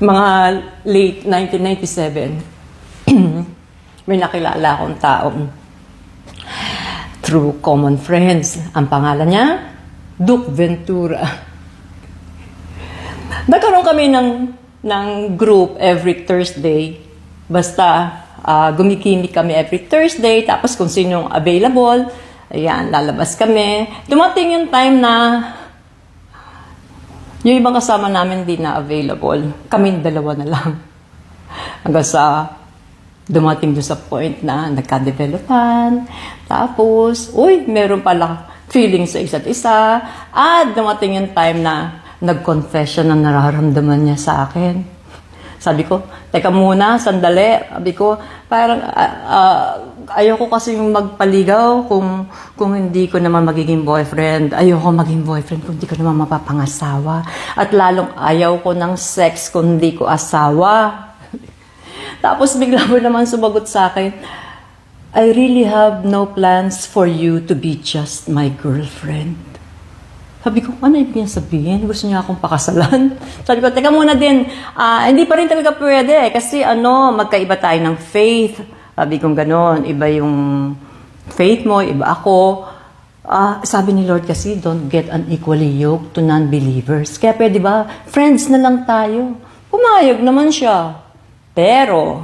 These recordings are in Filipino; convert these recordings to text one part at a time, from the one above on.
mga late 1997, may nakilala akong taong through common friends. Ang pangalan niya, Duke Ventura. Nagkaroon kami ng group every Thursday. Basta gumikimik kami every Thursday. Tapos kung sinong available, ayan, lalabas kami. Dumating yung time na yung ibang kasama namin di na available. Kaming dalawa na lang. Hanggang sa dumating doon sa point na nagka-developan. Tapos, meron pala feeling sa isa't isa. At dumating yung time na nag-confess siya na nararamdaman niya sa akin. Sabi ko, teka muna, sandali. Sabi ko, parang ayoko kasi yung magpaligaw kung hindi ko naman magiging boyfriend. Ayoko maging boyfriend kung hindi ko naman mapapangasawa. At lalong ayaw ko ng sex kung hindi ko asawa. Tapos bigla mo naman sumagot sa akin, I really have no plans for you to be just my girlfriend. Sabi ko, ano ibig sabihin? Gusto niya akong pakasalan? Sabi ko, teka muna din, hindi pa rin talaga pwede kasi magkaiba tayo ng faith. Sabi ko gano'n, iba yung faith mo, iba ako. Sabi ni Lord kasi, don't get unequally yoked to non-believers. Kaya pwede ba, friends na lang tayo. Pumayag naman siya. Pero,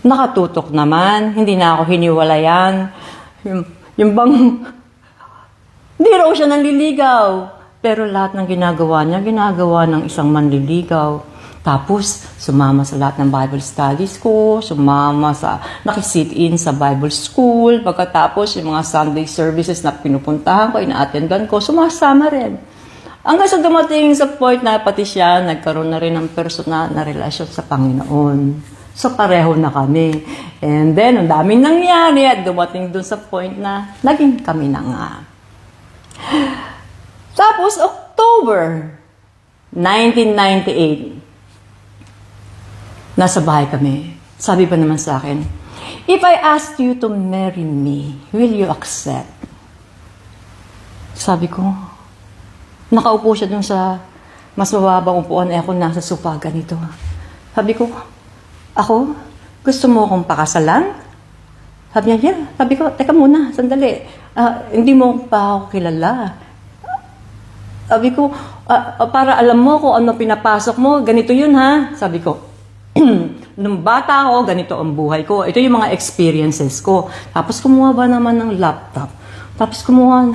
nakatutok naman, hindi na ako hiniwalayan. Yung bang, hindi raw siya nanliligaw. Pero lahat ng ginagawa niya, ginagawa ng isang manliligaw. Tapos, sumama sa lahat ng Bible studies ko, nakisit in sa Bible school. Pagkatapos, yung mga Sunday services na pinupuntahan ko, ina-attendan ko, sumasama rin. Hanggang sa dumating sa point na pati siya, nagkaroon na rin ng personal na relasyon sa Panginoon. So, pareho na kami. And then, ang daming nangyari at dumating dun sa point na naging kami na nga. Tapos, October 1998, nasa bahay kami. Sabi pa naman sa akin, if I ask you to marry me, will you accept? Sabi ko, nakaupo siya dun sa mas mababang upuan, ako nasa sopa ganito. Sabi ko, ako? Gusto mo akong pakasalan? Sabi niya, yeah. Sabi ko, teka muna, sandali. Hindi mo pa ako kilala. Sabi ko, para alam mo kung ano pinapasok mo, ganito yun ha. Sabi ko, nung bata ako, ganito ang buhay ko. Ito yung mga experiences ko. Tapos kumuha ba naman ng laptop? Tapos kumuha,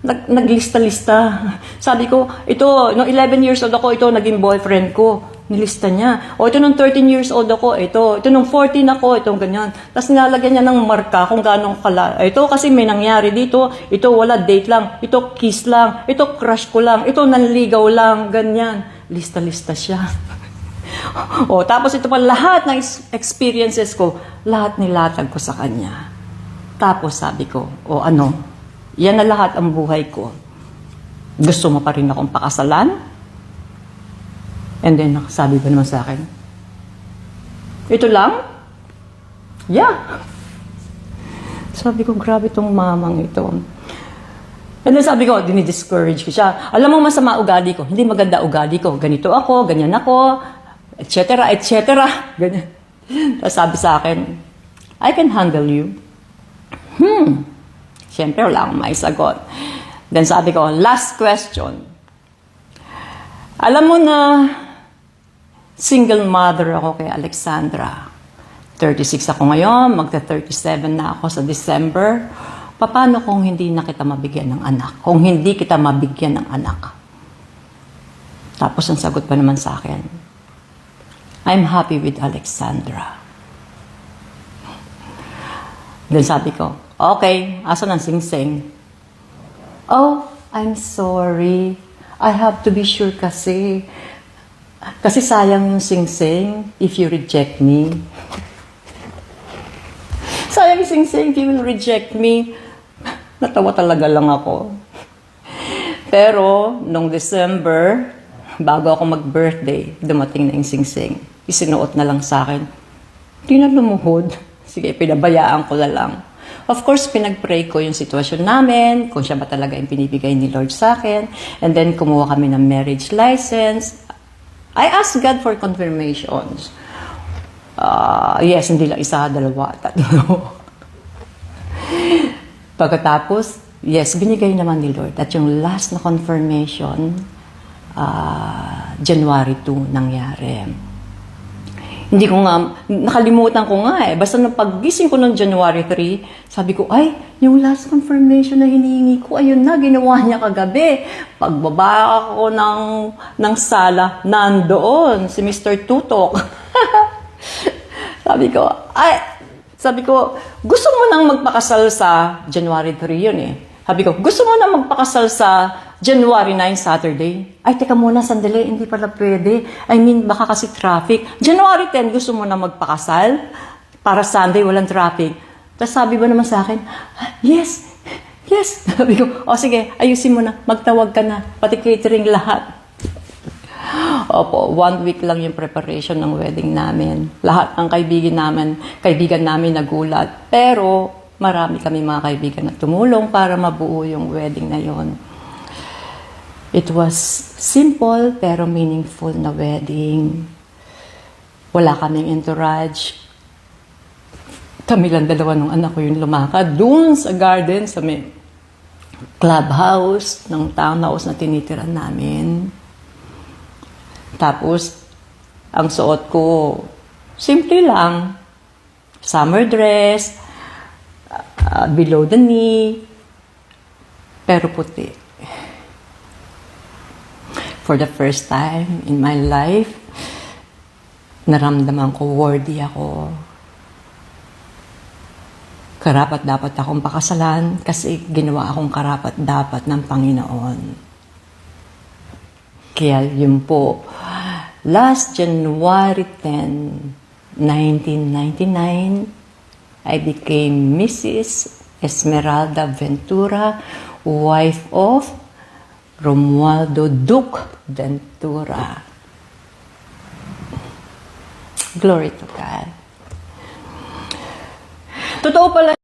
naglista-lista. Sabi ko, ito, no 11 years old ako, ito naging boyfriend ko. Nilista niya. O ito nung 13 years old ako, ito nung 14 ako, itong ganyan. Tapos nilalagyan niya ng marka kung gano'ng kala. Ito kasi may nangyari dito, ito wala date lang, ito kiss lang, ito crush ko lang, ito nanligaw lang, ganyan. Lista-lista siya. Tapos ito pa lahat ng experiences ko, lahat nilatag ko sa kanya. Tapos sabi ko, yan na lahat ang buhay ko. Gusto mo pa rin akong pakasalan? And then, sabi ba naman sa akin, ito lang? Yeah. Sabi ko, grabe itong mamang ito. And then sabi ko, dinidiscourage ko siya. Alam mo, masama ugali ko. Hindi maganda ugali ko. Ganito ako, ganyan ako, etc., etc. Ganyan. Tapos sabi sa akin, I can handle you. Siyempre, wala akong maisagot. Then sabi ko, last question. Alam mo na, single mother ako kay Alexandra. 36 ako ngayon, magta-37 na ako sa December. Paano kung hindi na kita mabigyan ng anak? Kung hindi kita mabigyan ng anak? Tapos ang sagot pa naman sa akin, I'm happy with Alexandra. Then sabi ko, okay, asan ang sing-sing? Oh, I'm sorry. I have to be sure kasi sayang yung sing-sing if you reject me. Sayang yung sing-sing if you will reject me. Natawa talaga lang ako. Pero, nung December, bago ako mag-birthday, dumating na yung sing-sing. Isinuot na lang sa akin. Hindi na lumuhod. Sige, pinabayaan ko na lang. Of course, pinag-pray ko yung sitwasyon namin, kung siya ba talaga yung pinibigay ni Lord sa akin. And then, kumuha kami ng marriage license. I asked God for confirmations. Yes, hindi lang isa, dalawa, tatlo. Pagkatapos, yes, binigay naman ni Lord. At yung last na confirmation, January 2 nangyari. Hindi ko nga, nakalimutan ko nga eh. Basta nung paggising ko ng January 3, sabi ko, ay, yung last confirmation na hinihingi ko, ayun na, ginawa niya kagabi. Pagbaba ako ng sala, nandoon, si Mr. Tutok. Sabi ko, gusto mo nang magpakasal sa January 3 yun eh. Sabi ko, gusto mo nang magpakasal sa January 9, Saturday? Ay, teka muna, sandali, hindi pala pwede. I mean, baka kasi traffic. January 10, gusto mo na magpakasal? Para Sunday, walang traffic. Tapos sabi ba naman sa akin, yes. Sabi ko, sige, ayusin mo na, magtawag ka na, pati catering lahat. Opo, 1 week lang yung preparation ng wedding namin. Lahat ng kaibigan namin nagulat. Pero, marami kami mga kaibigan na tumulong para mabuo yung wedding na yon. It was simple pero meaningful na wedding. Wala kaming entourage. Kami lang dalawa ng anak ko yung lumakad doon sa garden, sa may clubhouse ng townhouse na tinitira namin. Tapos, ang suot ko, simple lang. Summer dress, below the knee, pero puti. For the first time in my life, naramdaman ko worthy ako. Karapat-dapat akong pakasalan kasi ginawa akong karapat-dapat ng Panginoon. Kaya yun po, last January 10, 1999, I became Mrs. Esmeralda Ventura, wife of Romualdo Duque Ventura. Glory to God. Totoo pala